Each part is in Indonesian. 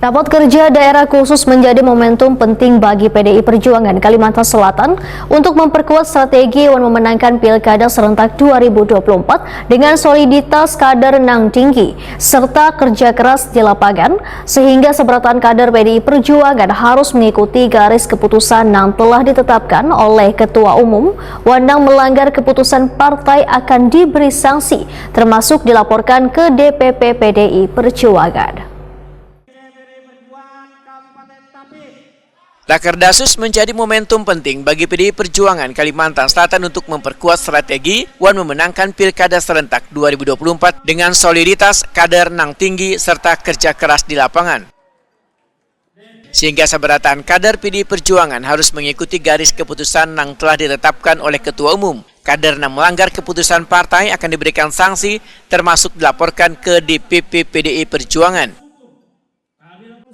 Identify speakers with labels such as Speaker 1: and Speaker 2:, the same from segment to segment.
Speaker 1: Rapat kerja daerah khusus menjadi momentum penting bagi PDI Perjuangan Kalimantan Selatan untuk memperkuat strategi yang memenangkan Pilkada serentak 2024 dengan soliditas kader yang tinggi serta kerja keras di lapangan, sehingga seberatan kader PDI Perjuangan harus mengikuti garis keputusan yang telah ditetapkan oleh Ketua Umum. Wandang melanggar keputusan partai akan diberi sanksi, termasuk dilaporkan ke DPP PDI Perjuangan.
Speaker 2: Rakerdasus menjadi momentum penting bagi PDI Perjuangan Kalimantan Selatan untuk memperkuat strategi wan memenangkan Pilkada serentak 2024 dengan soliditas kader yang tinggi serta kerja keras di lapangan. Sehingga seberatan kader PDI Perjuangan harus mengikuti garis keputusan yang telah ditetapkan oleh Ketua Umum. Kader yang melanggar keputusan partai akan diberikan sanksi, termasuk dilaporkan ke DPP PDI Perjuangan.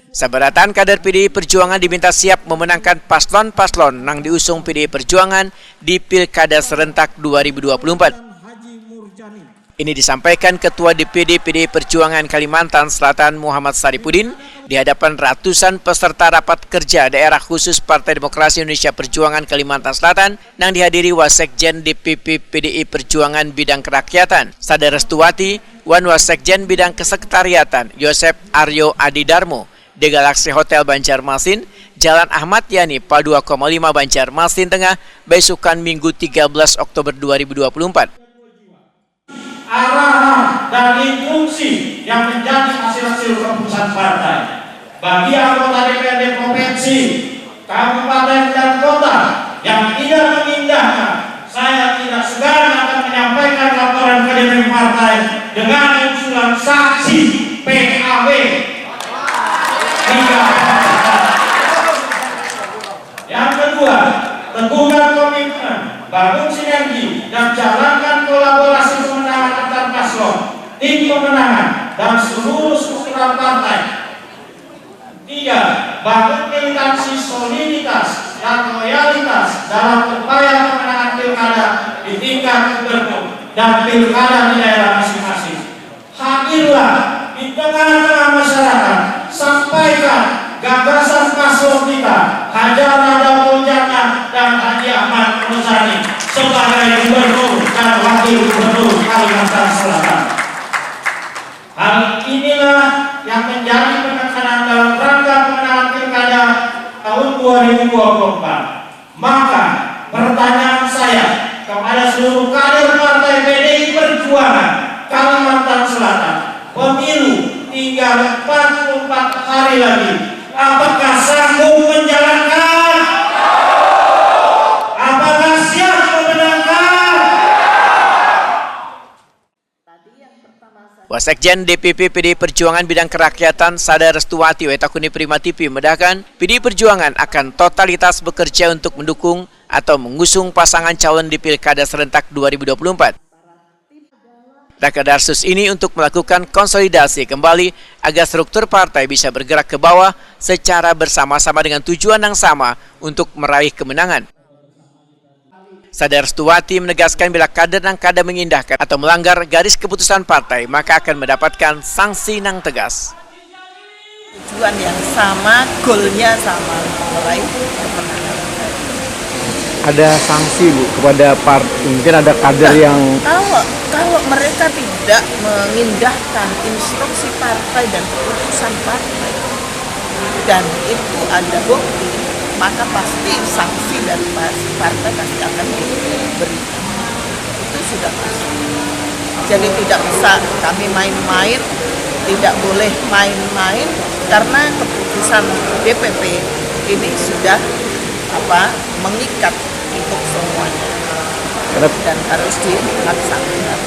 Speaker 2: Seberatan kader PDI Perjuangan diminta siap memenangkan paslon-paslon yang diusung PDI Perjuangan di Pilkada serentak 2024. Ini disampaikan Ketua DPD PDI Perjuangan Kalimantan Selatan Muhammad Saripudin di hadapan ratusan peserta rapat kerja daerah khusus Partai Demokrasi Indonesia Perjuangan Kalimantan Selatan yang dihadiri Wasekjen DPP PDI Perjuangan Bidang Kerakyatan Sada Restuwati, Wan Wasekjen Bidang Kesekretariatan Yosep Aryo Adidarmo di Galaxy Hotel Banjarmasin, Jalan Ahmad Yani, PA 2,5 Banjarmasin Tengah, besokan Minggu 13 Oktober 2024.
Speaker 3: Arahan dan instruksi yang menjadi hasil-hasil keputusan partai bagi anggota DPRD Provinsi, Kabupaten dan Kota yang tidak mengindahkan, saya tidak segan akan menyampaikan laporan ke DPP partai dengan usulan saksi PAW. Yang kedua, teguhkan komitmen, bangun sinergi, dan jalankan kolaborasi pemenangan antar paslon, tim pemenangan, dan seluruh struktural partai. Tiga, bangun militansi soliditas dan loyalitas dalam upaya pemenangan pilkada di tingkat gubernur dan pilkada di daerah masing-masing. Hadirlah di tengah-tengah masyarakat, sampaikan gagasan paslon kita, Hajar Nadatul Jannah dan Haji Ahmad Muzani sebagai gubernur dan wakil gubernur Kalimantan Selatan. Hal inilah yang menjadi penekanan dalam rangka pemenangan pilkada tahun 2024. Maka pertanyaan saya kepada seluruh kader partai PDI Perjuangan Kalimantan Selatan, pemilu tinggal 44 hari lagi. Apakah sanggup menjalankan? Apakah siap memenangkan?
Speaker 2: Wasekjen DPP PDI Perjuangan Bidang Kerakyatan Sada Restuwati Wetakuni Prima TV medahkan PDI Perjuangan akan totalitas bekerja untuk mendukung atau mengusung pasangan calon di Pilkada serentak 2024. Rakerdasus ini untuk melakukan konsolidasi kembali agar struktur partai bisa bergerak ke bawah secara bersama-sama dengan tujuan yang sama untuk meraih kemenangan. Sada Restuwati menegaskan bila kader dan kader mengindahkan atau melanggar garis keputusan partai, maka akan mendapatkan sanksi yang tegas.
Speaker 4: Tujuan yang sama, goalnya sama, meraih kemenangan.
Speaker 5: Ada sanksi Bu kepada mungkin ada kader yang
Speaker 4: kalau mereka tidak mengindahkan instruksi partai dan keputusan partai dan itu ada bukti, maka pasti sanksi dari partai pasti akan diberikan. Itu sudah pasti. Jadi tidak bisa kami main-main, tidak boleh main-main karena keputusan DPP ini sudah mengikat untuk semuanya dan harus dilaksanakan.